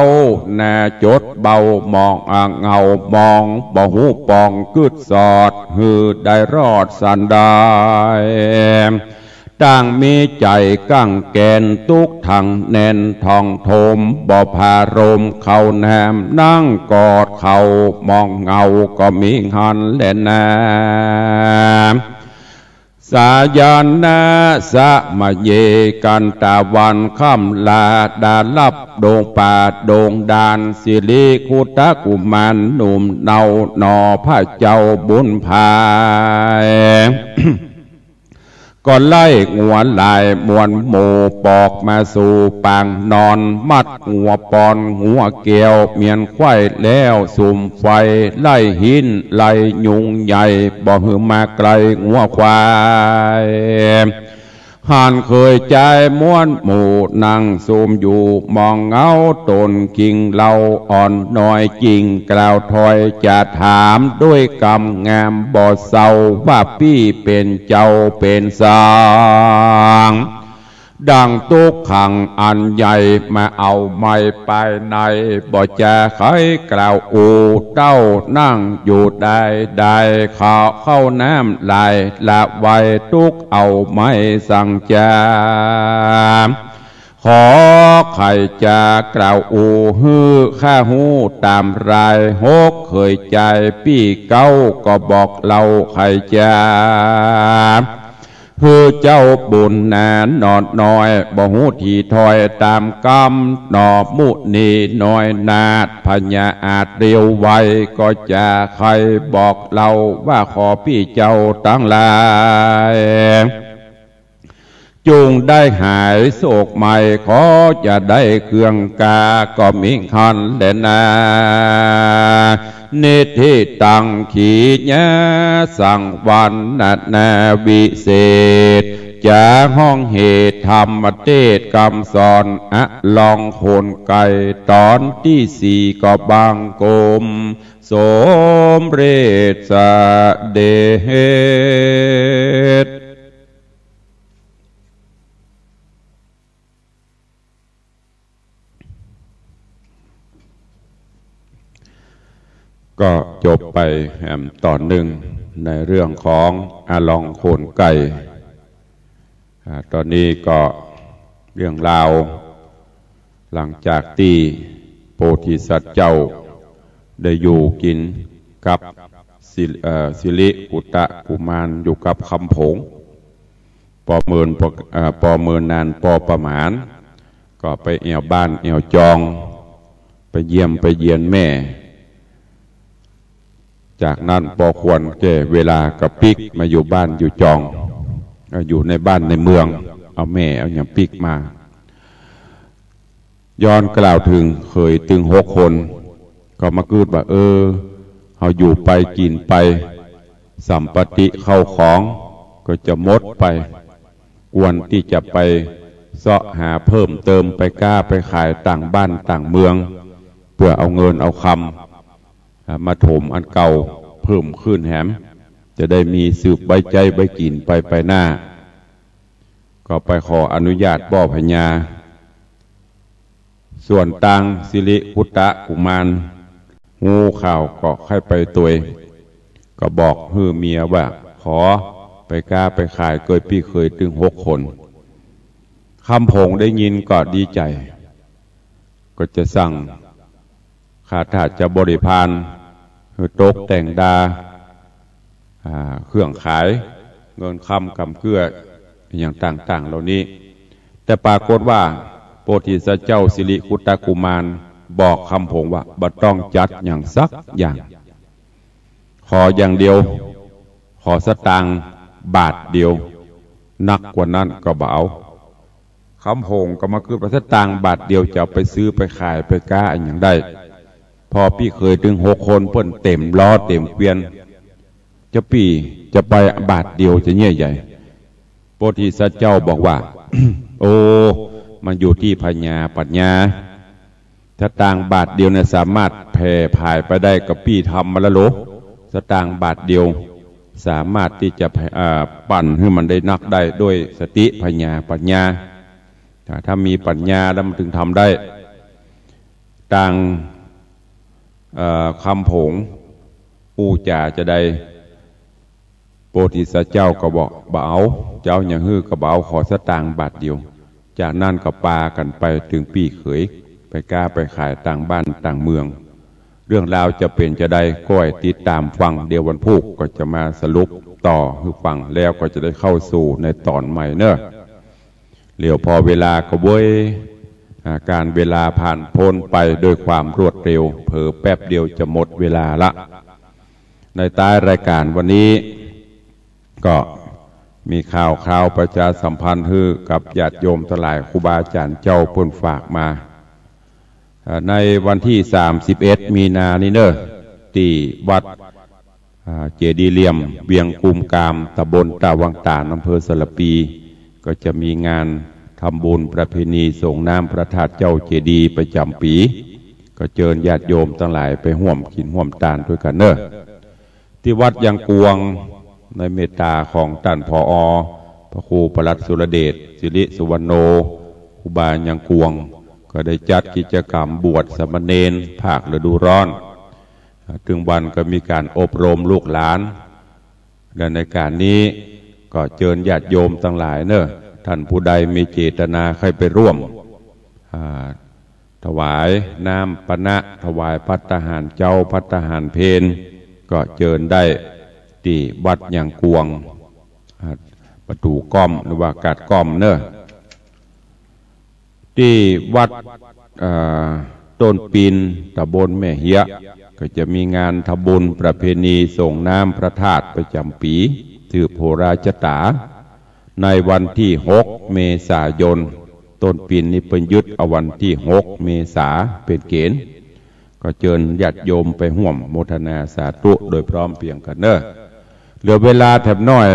หน้าจดเบามองเงามองบ่หูปองกึดสอดฮือได้รอดสันได้ต่างมีใจกั้งแกนทุกทางแน่นทองโทมบ่พารมเข้าแนมนั่งกอดเขามองเงาก็มีหันและนาสายานาสะมาเยกันตาวันค่ำลาดาลับโดงป่าโดงดานสิริคุตะกุมารหนุ่มเนาหนอพระเจ้าบุญภาย ก็ไล่งัวลายมวนหมูปอกมาสู่ปางนอนมัดหัวปอนหัวเกี่ยวเมียนควายแล้วสุ่มไฟไล่หินไล่ยุงใหญ่บ่หือมาไกลหัวควายห่านเคยใจม้วนหมู่นั่งซุมอยู่มองเงาตนกิ่งเหล่าอ่อนน้อยจริงกล่าวถอยจะถามด้วยกำงามบ่เศร้าว่าพี่เป็นเจ้าเป็นสางดังตุกขังอันใหญ่มาเอาไม่ไปในบ่จะใครกล่าวอูเต้านั่งอยู่ได้เข้าน้ำลายละไว้ตุกเอาไม่สั่งจาขอใครจะกล่าวอูฮือข้าหูตามราย6เคยใจปีเก้าก็บอกเราใครจะคือเจ้าบุญนานนอดน้อยบ่หูที่ถอยตามกรรมหนอมุนีน้อยนาดพญาอาจเรียวไวก็จะใครบอกเราว่าขอพี่เจ้าตั้งหลายจุงได้หายโศกใหม่ขอจะได้เครื่องกาก็มิคันแลนา เนธิตังขีญาสังวันนาวิเศษจากห้องเหตุธรรมเทศคำสอนลองโคนไก่ตอนที่สี่ก็บางกลมสมเรศเดชก็จบไปตอนหนึ่งในเรื่องของอาลองโคนไก่ตอนนี้ก็เรื่องราวหลังจากที่โพธิสัตว์เจ้าได้อยู่กินกับสิริอุตะกุมารอยู่กับคำผงปอเมินนานปอประมาณก็ไปแอวบ้านแอวจองไปเยี่ยมไปเยียนแม่จากนั้นพอควรแก่เวลากับปิกมาอยู่บ้านอยู่จองอยู่ในบ้านในเมืองเอาแม่เอาอย่างปิกมาย้อนกล่าวถึงเคยถึง6 คนก็มาพูดว่าเขาอยู่ไปกินไปสัมปติเข้าของก็จะหมดไปควรที่จะไปเสาะหาเพิ่มเติมไปกล้าไปขายต่างบ้านต่างเมืองเพื่อเอาเงินเอาคำมาถมอันเก่าเพิ่มขึ้นแหมจะได้มีสืบใบใจใบกินไปหน้าก็ไปขออนุญาตบ่อพญาส่วนตังสิริพุตตะกุมารงูข่าวก็ให้ไปตัวก็บอกเมียว่าขอไปกล้าไปขายเกิดพี่เคยถึง6 คนคำพงได้ยินก็ดีใจก็จะสั่งข้าทาสจะบริพารตกแต่งดาเครื่องขายเงินคำกำเกลืออย่างต่างๆเหล่านี้แต่ปรากฏว่าโพธิสัตว์เจ้าสิริคุตตกุมารบอกคำพงว่าบ่ต้องจัดอย่างสักอย่างขออย่างเดียวขอสตางค์บาทเดียวนักกว่านั้นก็บ่เอาคำพงก็มาคือสตางค์บาทเดียวจะไปซื้อไปขายไปก้าอย่างได้พอพี่เคยถึง6 คนเพิ่นเต็มล้อเต็มเกวียนจะปีจะไปบาทเดียวจะเงี้ยใหญ่โพธิสัตว์เจ้าบอกว่า โอ้มันอยู่ที่ปัญญาถ้าต่างบาทเดียวเนี่ยสามารถแผ่พายไปได้กับพี่ทำมาแล้วโลสตางค์บาทเดียวสามารถที่จะปั่นให้มันได้นักได้ด้วยสติปัญญาถ้ามีปัญญาแล้วมันถึงทำได้ต่างคำผงปูจ่าจะได้โพธิสัตว์เจ้าก็บอกบ่เอาเจ้าอย่างฮื้อก็บ่เอาขอสตางค์บาทเดียวจากนั้นก็ปากันไปถึงปีเขยไปกล้าไปขายต่างบ้านต่างเมืองเรื่องราวจะเป็นจะได้ก้อยติดตามฟังเดี๋ยววันพุธก็จะมาสรุปต่อคือฟังแล้วก็จะได้เข้าสู่ในตอนใหม่เนอะเหลียวพอเวลาก็เว้ยการเวลาผ่านพ้นไปโดยความรวดเร็วเผลอแป๊บเดียวจะหมดเวลาละในใต้รายการวันนี้ก็มีข่าวประชาสัมพันธ์ฮือกับญาติโยมทั้งหลายครูบาอาจารย์เจ้าเพิ่นฝากมาในวันที่31 มีนานี้เนอะที่วัดเจดีย์เหลี่ยมเวียงกุมกามตำบลตะวังตาอำเภอสระปีก็จะมีงานทำบุญประเพณีส่งน้ำพระธาตุเจ้าเจดีย์ประจำปีก็เชิญญาติโยมทั้งหลายไปร่วมกินร่วมทานด้วยกันเนอะที่วัดยางกวงในเมตตาของท่านผอ.พระครูประหลัดสุรเดชสิริสุวรรณโนครูบายังกวงก็ได้จัดกิจกรรมบวชสามเณรภาคฤดูร้อนถึงวันก็มีการอบรมลูกหลานและในการนี้ก็เชิญญาติโยมทั้งหลายเนอะท่านผู้ใดมีเจตนาใครไปร่วมถวายน้ำปนะถวายภัตตาหารเจ้าภัตตาหารเพลก็เชิญได้ที่วัดยางกวงประตูก้อมหรือว่ากาดก้อมเนอะที่วัดต้นปีนตำบลแม่เหียก็จะมีงานทำบุญประเพณีส่งน้ำพระธาตุประจำปีสืบโหราชตาในวันที่6 เมษายนต้นปีนี้เป็นยึดเอาวันที่6 เมษาเป็นเกณฑ์ก็ ก็เชิญญาติโยมไปห่วมโมทนาสาธุโดยพร้อมเพียงกันเนอะเหลือเวลาแถบน้อย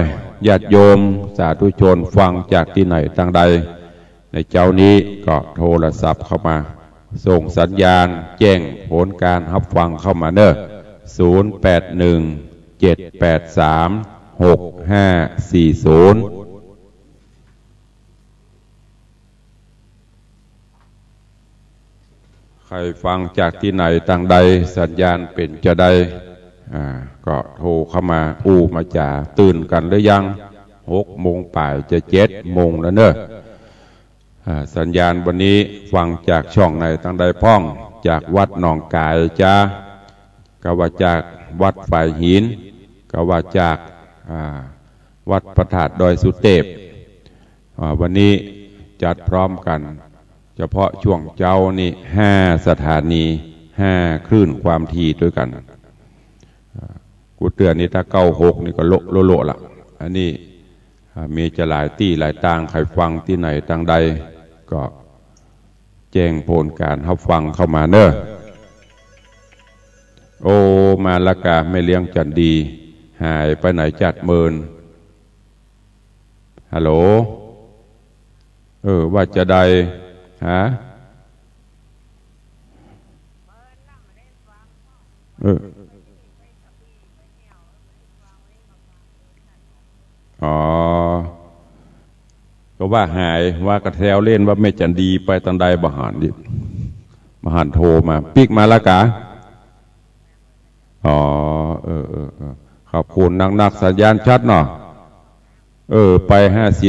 ญาติโยมสาธุชนฟังจากที่ไหนทางใดในเจ้านี้ก็โทรศัพท์เข้ามาส่งสัญญาณแจ้งผลการรับฟังเข้ามาเนอะ0817836540ใครฟังจากที่ไหนทางใดสัญญาณเป็นจะได้ก็โทรเข้ามามาจ่าตื่นกันหรือยัง6 โมงป่ายจะ7 โมงแล้วเนอะสัญญาณวันนี้ฟังจากช่องไหนทางใดพ้องจากวัดหนองกายจ้ากว่าจากวัดฝ่ายหินกว่าจากวัดพระธาตุดอยสุเทพวันนี้จัดพร้อมกันเฉพาะช่วงเจ้านี่5 สถานี5 คลื่นความถี่ด้วยกันกูเตือนนี่ถ้า96นี่ก็โลละอันนี้มีจะหลายที่หลายต่างใครฟังที่ไหนทางใดก็แจ้งผลการรับฟังเข้ามาเนอะโอ้มาละกาไม่เลี้ยงจันดีหายไปไหนจัดเมินฮัลโหลว่าจะได้ฮะอ๋อก็ว่าหายว่ากระแทวเล่นว่าไม่จันดีไปตันใดบหารดิบหารโทรมาปิกมาละกาอ๋อขอบคุณนักสัญญาณชัดเนาะไป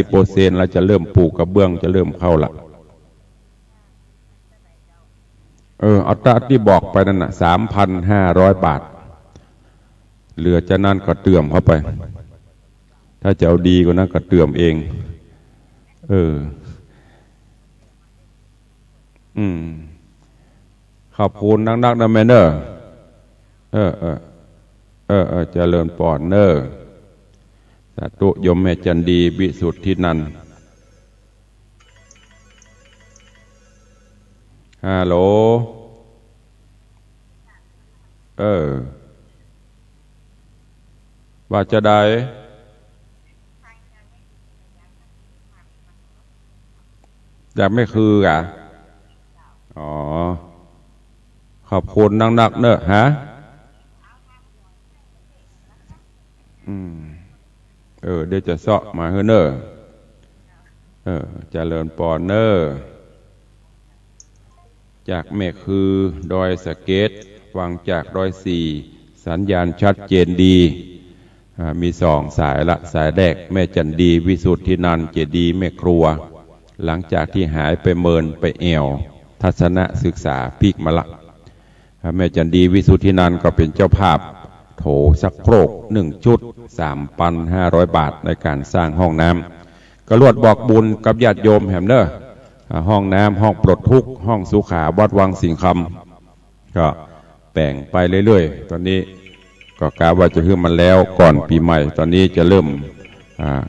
50%แล้วจะเริ่มปลูกกระเบื้องจะเริ่มเข้าละเอาตราที่บอกไปนั่นน่ะ3,500 บาทเหลือจะนั่นก็เติมเข้าไปถ้าจะเอาดีกว่านั้นก็เติมเองขอบคุณนักนะแม่เนอเจริญปอนเนอสาธุโยมแม่จันดีวิสุทธินันท์ฮัลโหลว่าจะได้อยากไม่คืออ่ะอ๋อขอบคุณนักเนอะฮะเดี๋ยวจะเสาะมาเฮ้เนอเจริญปอนเนอจากแม่คือดอยสะเก็ดฟังจากดอย4สัญญาณชัดเจนดีมี2 สายละสายแรกแม่จันดีวิสุทธินันท์เจดีแม่ครัวหลังจากที่หายไปเมินไปแอวทัศนศึกษาพีกมาละแม่จันดีวิสุทธินันท์ก็เป็นเจ้าภาพโถชักโครก1 ชุด 3,500 บาทในการสร้างห้องน้ำกระลวดบอกบุญกับญาติโยมแหมเนอห้องน้ำห้องปลดทุกข์ห้องสุขาวัดวังสิงคำก็แบ่งไปเรื่อยๆตอนนี้ก็กะว่าจะขึ้นมันแล้วก่อนปีใหม่ตอนนี้จะเริ่ม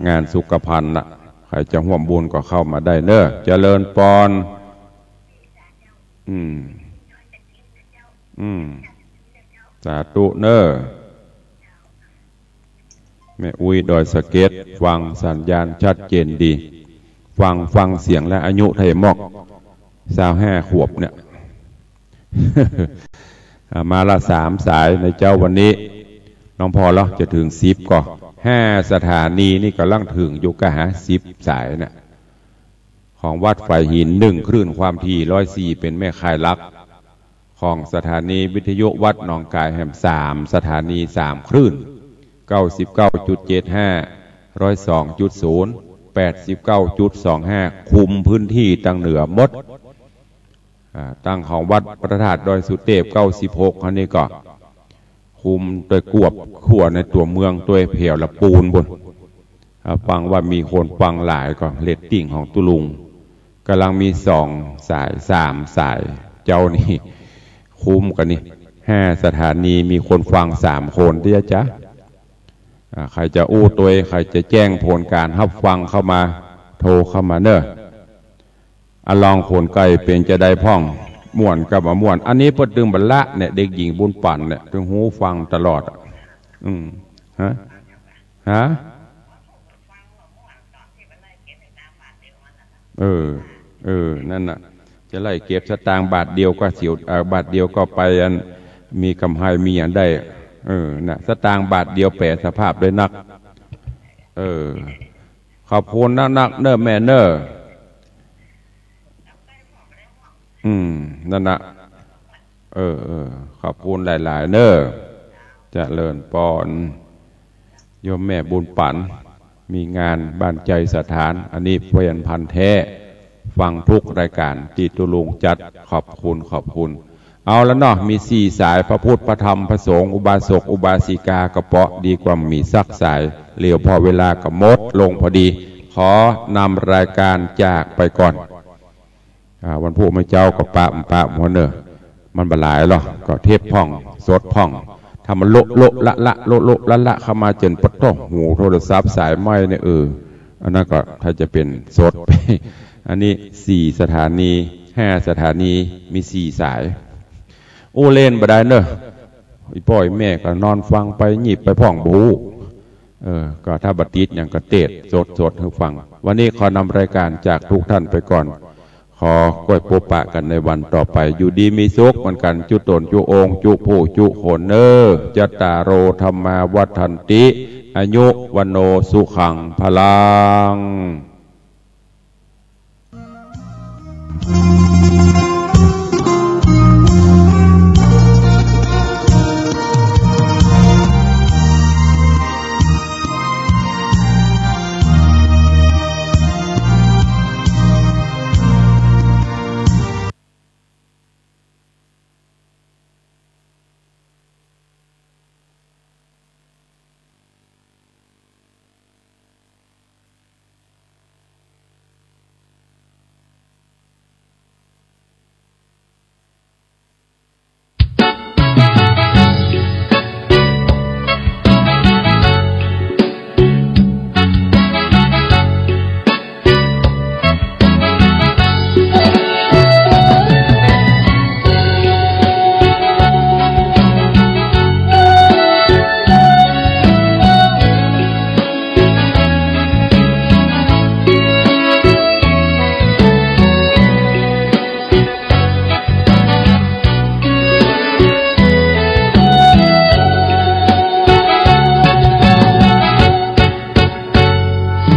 งานสุขภัณฑ์ละใครจะร่วมบุญก็เข้ามาได้เนอะเจริญปอนสาธุเนอะแม่อุ้ยดอยสะเก็ดฟังสัญญาณชัดเจนดีฟังเสียงและอายุไทยมอก25 ขวบเนี่ยมาละ3 สายในเจ้าวันนี้น้องพอแล้วจะถึง10ก่อน5 สถานีนี่กำลังถึงอยู่กะหา10 สายเนี่ยของวัดฝ่ายหิน1 คลื่นความถี่104เป็นแม่ข่ายลักของสถานีวิทยุวัดหนองกายแห่ม3 สถานี3 คลื่น 99.75 102.0 89.25 คุมพื้นที่ตั้งเหนือมดตั้งของวัดพระธาตุดอยสุเทพ96อันนี้ก็คุมโดยกวบขั่วในตัวเมืองตัวเพียวละปูนบนฟังว่ามีคนฟังหลายก็เรตติ้งของตุลุงกำลังมี2 สาย3 สายเจ้านี่คุมกันนี่5 สถานีมีคนฟัง3 คนที่จ๊ะใครจะตัวใครจะแจ้งผลการรับฟังเข้ามาโทรเข้ามาเนอะลองโขนไก่เป็นจะได้พ่อง ม่วนกับม่วนอันนี้เพิ่นดึงบรรละเนี่ยเด็กหญิงบุญปั่นเนี่ยถึงหูฟังตลอดฮะนั่นน่ะจะไล่เก็บสตางค์บาทเดียวก็เสียวบาทเดียวก็ไปอันมีกำไรมีอย่างได้น่ะสตางค์บาทเดียวแปรสภาพได้นักขอบคุณนักเนอแม่เนอนั่นน่ะขอบคุณหลายๆเนอจะเลิญปอนโยมแม่บุญปันมีงานบ้านใจสถานอันนี้เวียนพันแท้ฟังทุกรายการที่ตุลุงจัดขอบคุณเอาแล้วเนาะมี4สายพระพุทธพระธรรมพระสงฆ์อุบาสกอุบาสิกากระเปาะดีกว่ามีสักสายเหลียวพอเวลากับมดลงพอดีขอนำรายการจากไปก่อนวันพุธไม่เจ้ากับปะหัวเนอมันบลายหรอก็เทพพ่องสดพ่องทำมันโละละเข้ามาจนปะโต้หูโทรศัพท์สายไม้เนี่ยอันนั้นก็ถ้าจะเป็นสดไปอันนี้4สถานี5สถานีมี4สายโอเล่นบ่ได้เนอะอีพ่อยแม่ก็นอนฟังไปหยิบไปพ่องบูก็ถ้าบัดติดอย่างก็เตะสดให้ฟังวันนี้ขอนำรายการจากทุกท่านไปก่อนขอก้อยโปปะกันในวันต่อไปอยู่ดีมีสุขเหมือนกันจุตนจุองจุผู้จุโขนเนอจัตตาโรธรรมาวัฏันติอายุวันโนสุขังพลัง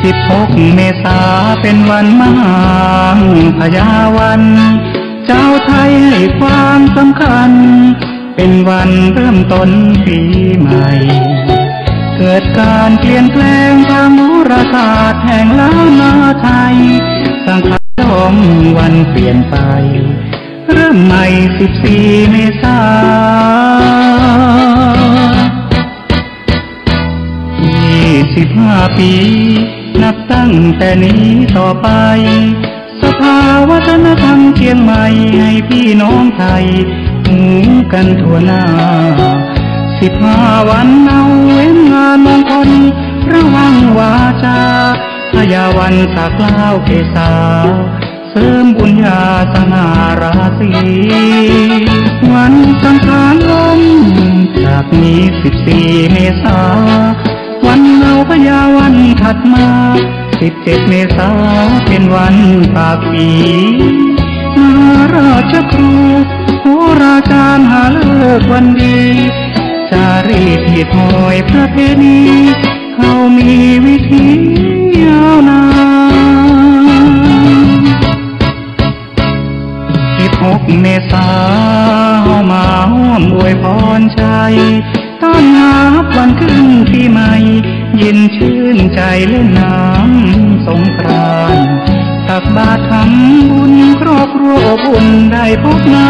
16 เมษาเป็นวันมหาพยาวันเจ้าไทยให้ความสำคัญเป็นวันเริ่มต้นปีใหม่เกิดการเปลี่ยนแปลงทางโหราศาสตร์แห่งล้านนาไทยสังขารของวันเปลี่ยนไปเริ่มใหม่14 เมษา25 ปีนับตั้งแต่นี้ต่อไปสภาวัฒนธรรมเชียงใหม่ให้พี่น้องไทยหูกันทั่วหน้า15 วันเอาเว้นงานมงคลระวังวาจาพยาวันสากล้าวเกษาเสริมบุญญาสง่าราศีวันสังขารล้มจากนี้14 เมษาวันเอาพยาวันถัดมา17 เมษาเป็นวันปากปีนาราชครูโหราจารย์หาเลิกวันดีจารีตหีบหอยประเพณีเขามีวิธียาวนาน16 เมษาเฮามาร่วมอวยพรใจต้อนรับวันขึ้นปีใหม่ยินชื่นใจเล่นน้ำสงกรานต์ตักบาตรทำบุญครอบครัวอบอุ่นได้พบหน้า